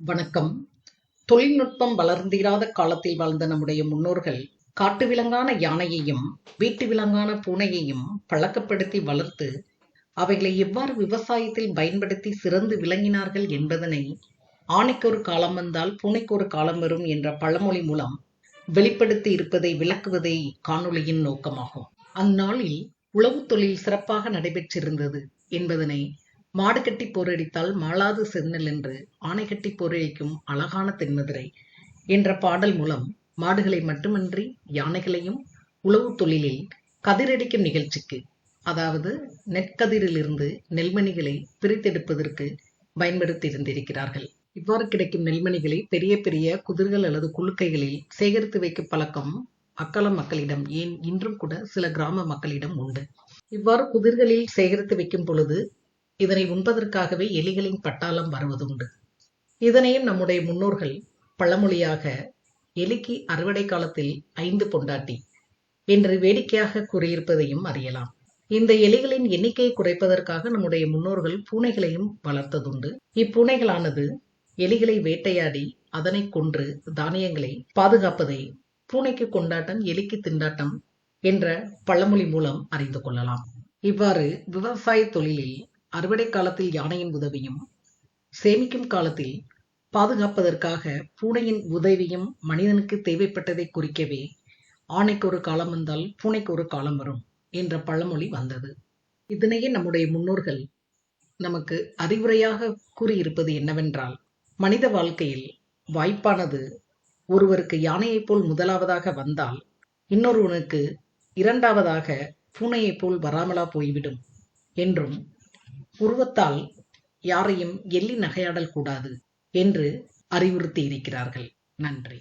வணக்கம். தொழில்நுட்பம் வளர்ந்திராத காலத்தில் வாழ்ந்த நம்முடைய முன்னோர்கள் காட்டு விலங்கான யானையையும் வீட்டு விலங்கான பூனையையும் பழக்கப்படுத்தி வளர்த்து அவைகளை எவ்வாறு விவசாயத்தில் பயன்படுத்தி சிறந்து விளங்கினார்கள் என்பதனை ஆணைக்கு ஒரு காலம் வந்தால் பூனைக்கு ஒரு காலம் வரும் என்ற பழமொழி மூலம் வெளிப்படுத்தி இருப்பதை விளக்குவதே காணொளியின் நோக்கமாகும். அந்நாளில் உழவு தொழில் சிறப்பாக நடைபெற்றிருந்தது என்பதனை மாடு கட்டி போரடித்தால் மாளாது செந்நெல் என்று ஆணை கட்டி போரடிக்கும் அழகான தென்மதுரை என்ற பாடல் மூலம் மாடுகளை மட்டுமன்றி யானைகளையும் உழவு தொழிலில் கதிரடிக்கும் நிகழ்ச்சிக்கு, அதாவது நெற்கதிரிலிருந்து நெல்மணிகளை பிரித்தெடுப்பதற்கு பயன்படுத்தி இருந்திருக்கிறார்கள். இவ்வாறு கிடைக்கும் நெல்மணிகளை பெரிய பெரிய குதிர்கள் அல்லது குழுக்கைகளில் சேகரித்து வைக்கும் பழக்கம் அக்கால மக்களிடம், ஏன் இன்றும் கூட சில கிராம மக்களிடம் உண்டு. இவ்வாறு குதிர்களில் சேகரித்து வைக்கும் பொழுது இதனை உண்பதற்காகவே எலிகளின் பட்டாளம் வருவதுண்டு. இதனையும் நம்முடைய முன்னோர்கள் பழமொழியாக எலிக்கு அறுவடை காலத்தில் 5 பொண்டாட்டி என்று வேடிக்கையாக கூறியிருப்பதையும் அறியலாம். இந்த எலிகளின் எண்ணிக்கையை குறைப்பதற்காக நம்முடைய முன்னோர்கள் பூனைகளையும் வளர்த்ததுண்டு. இப்பூனைகளானது எலிகளை வேட்டையாடி அதனை கொன்று தானியங்களை பாதுகாப்பதை பூனைக்கு கொண்டாட்டம் எலிக்கு திண்டாட்டம் என்ற பழமொழி மூலம் அறிந்து கொள்ளலாம். இவ்வாறு விவசாய தொழிலில் அறுவடை காலத்தில் யானையின் உதவியும், சேமிக்கும் காலத்தில் பாதுகாப்பதற்காக பூனையின் உதவியும் மனிதனுக்கு தேவைப்பட்டதை குறிக்கவே ஆணைக்கு ஒரு காலம் வந்தால் பூனைக்கு ஒரு காலம் வரும் என்ற பழமொழி வந்தது. இதனையே நம்முடைய முன்னோர்கள் நமக்கு அறிவுரையாக கூறியிருப்பது என்னவென்றால், மனித வாழ்க்கையில் வாய்ப்பானது ஒருவருக்கு யானையைப் போல் முதலாவதாக வந்தால் இன்னொருவனுக்கு இரண்டாவதாக பூனையைப் போல் வராமலா போய்விடும் என்றும், உருவத்தால் யாரையும் எள்ளி நகையாடல் கூடாது என்று அறிவுறுத்தி இருக்கிறார்கள். நன்றி.